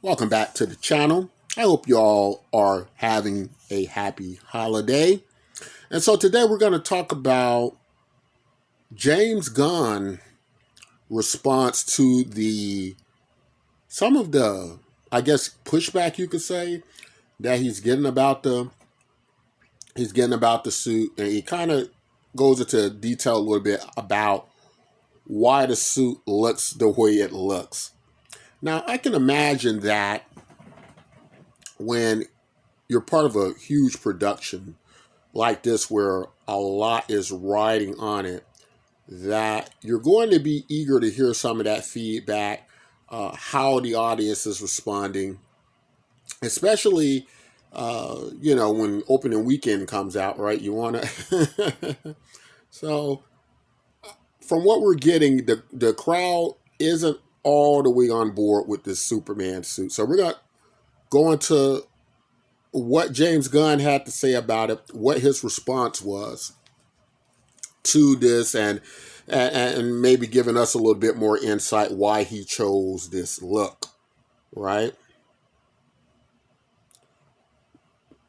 Welcome back to the channel. I hope you all are having a happy holiday. And so today we're going to talk about James Gunn response to the some of the pushback you could say that he's getting about the suit, and he kind of goes into detail a little bit about why the suit looks the way it looks. Now, I can imagine that when you're part of a huge production like this where a lot is riding on it, that you're going to be eager to hear some of that feedback, how the audience is responding, especially when opening weekend comes out, right? You want to. So from what we're getting, the crowd isn't all the way on board with this Superman suit. So we're going to go into what James Gunn had to say about it, what his response was to this, and maybe giving us a little bit more insight why he chose this look, right?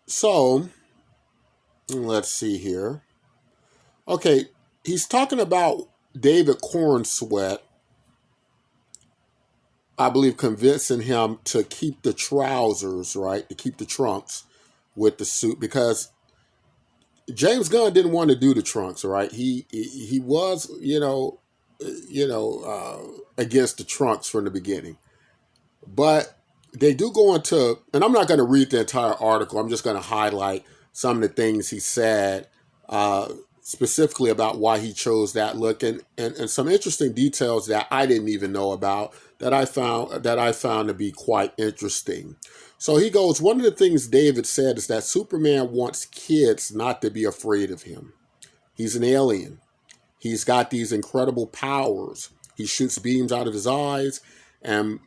So let's see here. Okay, he's talking about David Cornsweet, I believe, convincing him to keep the trousers, right, to keep the trunks with the suit, because James Gunn didn't want to do the trunks, right? He was, against the trunks from the beginning. But they do go into, and I'm not going to read the entire article. I'm just going to highlight some of the things he said, specifically about why he chose that look, and some interesting details that I didn't even know about that I found to be quite interesting. So he goes, one of the things David said is that Superman wants kids not to be afraid of him. He's an alien. He's got these incredible powers. He shoots beams out of his eyes and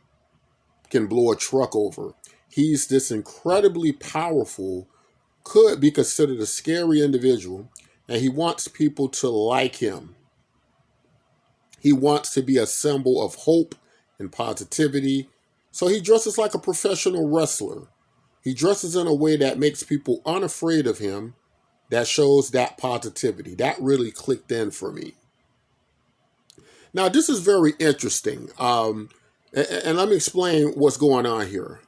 can blow a truck over. He's this incredibly powerful, could be considered a scary individual, and he wants people to like him. He wants to be a symbol of hope and positivity. So he dresses like a professional wrestler. He dresses in a way that makes people unafraid of him, that shows that positivity. That really clicked in for me. Now, this is very interesting. And let me explain what's going on here.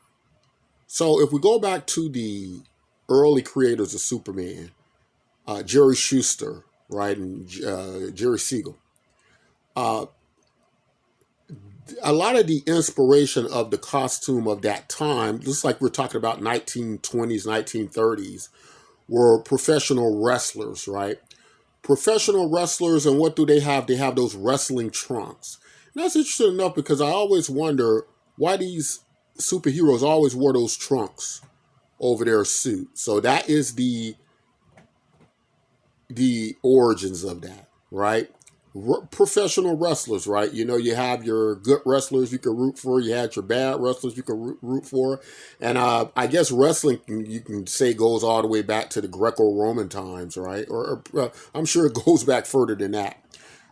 So if we go back to the early creators of Superman, Jerry Schuster, right, and Jerry Siegel, uh, a lot of the inspiration of the costume of that time, just like we're talking about 1920s, 1930s, were professional wrestlers, right? Professional wrestlers, and what do they have? They have those wrestling trunks. And that's interesting enough because I always wonder why these superheroes always wore those trunks over their suit. So that is the origins of that, right? Professional wrestlers, right? You know, you have your good wrestlers you can root for. You had your bad wrestlers you can root for, and I guess wrestling you can say goes all the way back to the Greco-Roman times, right? Or I'm sure it goes back further than that.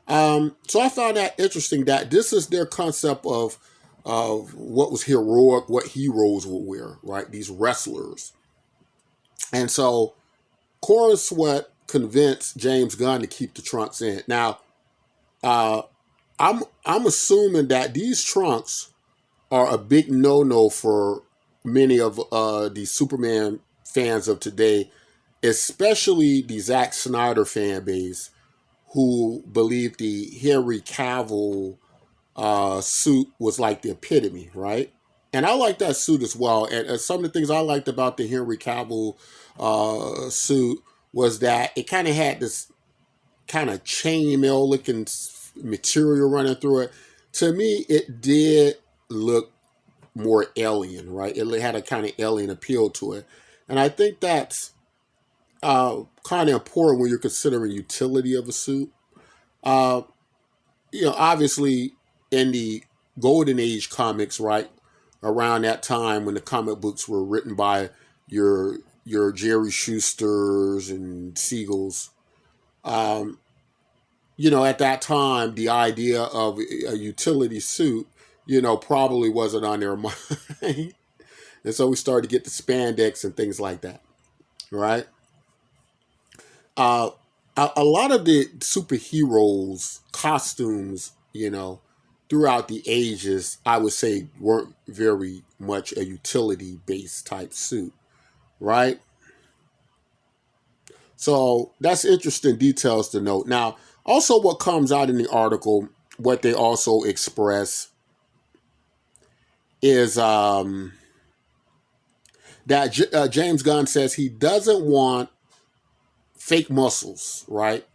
So I found that interesting that this is their concept of what was heroic, what heroes would wear, right? These wrestlers, and so Corn Sweat convinced James Gunn to keep the trunks in. Now, uh, I'm assuming that these trunks are a big no-no for many of the Superman fans of today, especially the Zack Snyder fan base, who believe the Henry Cavill suit was like the epitome, right? And I like that suit as well. And some of the things I liked about the Henry Cavill suit was that it kind of had this kind of chainmail looking material running through it. To me, it did look more alien, right? It had a kind of alien appeal to it. And I think that's kind of important when you're considering utility of a suit. Uh, Obviously, in the Golden Age comics, right, around that time when the comic books were written by your Jerry Schusters and Siegels, at that time, the idea of a utility suit probably wasn't on their mind. And so we started to get the spandex and things like that, right? Uh, a lot of the superheroes costumes, throughout the ages, I would say weren't very much a utility based type suit, right? So that's interesting details to note. Now, also what comes out in the article, what they also express is that James Gunn says he doesn't want fake muscles, right?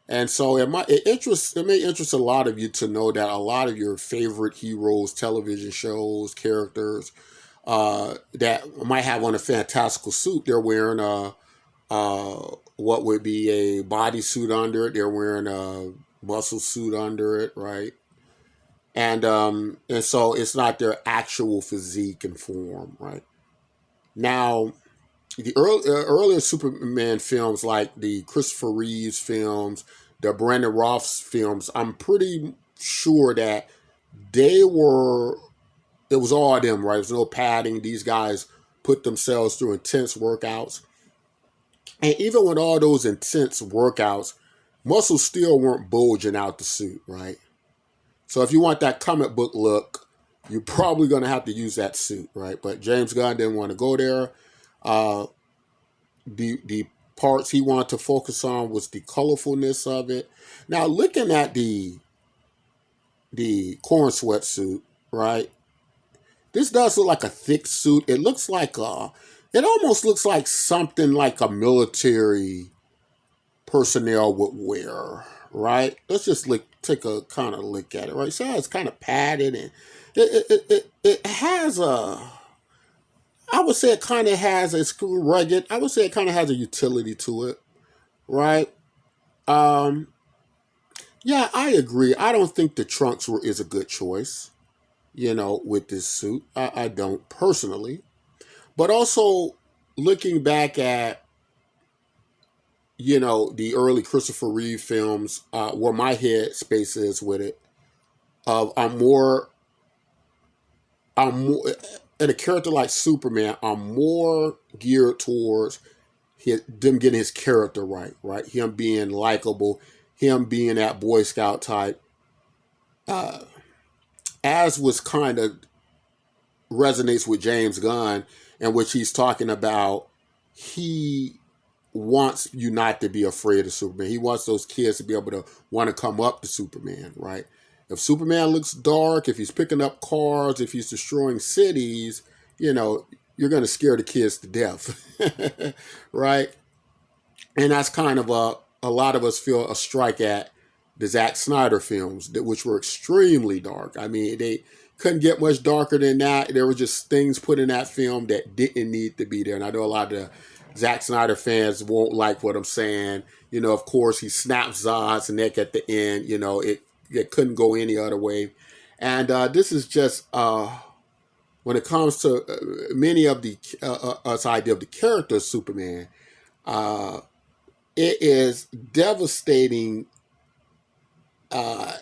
And so it may interest a lot of you to know that a lot of your favorite heroes, television shows, characters that might have on a fantastical suit, they're wearing what would be a bodysuit under it. They're wearing a muscle suit under it, right? And so it's not their actual physique and form, right? Now, the earlier Superman films, like the Christopher Reeves films, the Brandon Roths films, I'm pretty sure that they were, it was all them, right? There's no padding. These guys put themselves through intense workouts. And even with all those intense workouts, muscles still weren't bulging out the suit, right? So if you want that comic book look, you're probably going to have to use that suit, right? But James Gunn didn't want to go there. Uh, the parts he wanted to focus on was the colorfulness of it. Now, looking at the corn sweatsuit, right? This does look like a thick suit. It looks like it almost looks like something like a military personnel would wear, right? Let's just take a kind of look at it, right? So it's kind of padded and it has I would say it kind of has a screw rugged. I would say it kind of has a utility to it, right? Um, yeah, I agree. I don't think the trunks is a good choice, with this suit. I don't personally, but also looking back at the early Christopher Reeve films, where my head space is with it. I'm more, in a character like Superman, I'm more geared towards them getting his character right, right? Him being likable, him being that Boy Scout type, uh, as was kind of resonates with James Gunn, in which he's talking about he wants you not to be afraid of Superman. He wants those kids to be able to want to come up to Superman, right? If Superman looks dark, if he's picking up cars, if he's destroying cities, you're going to scare the kids to death, right? And that's kind of a lot of us feel a strike at the Zack Snyder films, which were extremely dark. I mean, they couldn't get much darker than that. There were just things put in that film that didn't need to be there. And I know a lot of the Zack Snyder fans won't like what I'm saying. Of course, he snaps Zod's neck at the end. It couldn't go any other way. And this is just, when it comes to many of the us idea of the character of Superman, uh, it is devastating. Uh,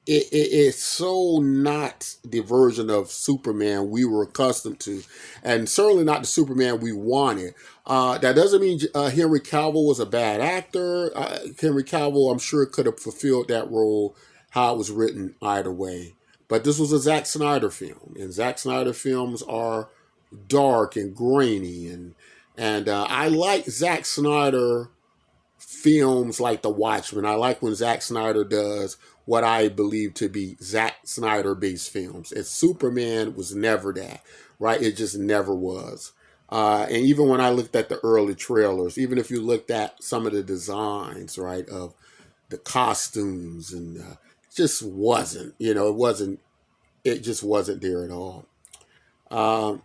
it's so not the version of Superman we were accustomed to, and certainly not the Superman we wanted. That doesn't mean Henry Cavill was a bad actor. Henry Cavill, I'm sure, could have fulfilled that role how it was written either way. But this was a Zack Snyder film, and Zack Snyder films are dark and grainy, and I like Zack Snyder films like The Watchmen. I like when Zack Snyder does what I believe to be Zack Snyder based films. And Superman was never that, right? It just never was. And even when I looked at the early trailers, even if you looked at some of the designs, right, of the costumes, and just wasn't, it just wasn't there at all. Um,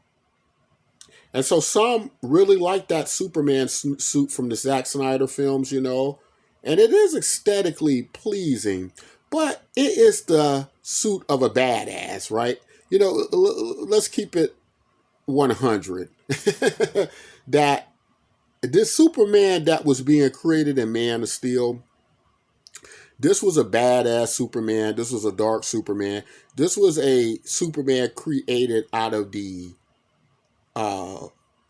and so some really like that Superman suit from the Zack Snyder films, and it is aesthetically pleasing, but it is the suit of a badass, right? Let's keep it 100. That this Superman that was being created in Man of Steel, This was a badass Superman. This was a dark Superman. This was a Superman created out of the uh,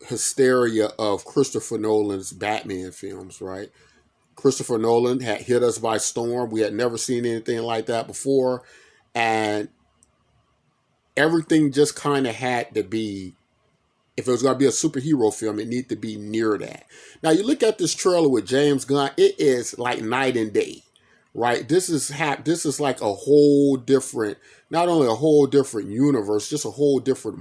hysteria of Christopher Nolan's Batman films, right? Christopher Nolan had hit us by storm. We had never seen anything like that before. And everything just kind of had to be, if it was going to be a superhero film, it needed to be near that. Now, you look at this trailer with James Gunn, it is like night and day, right? This is like a whole different, not only a whole different universe, just a whole different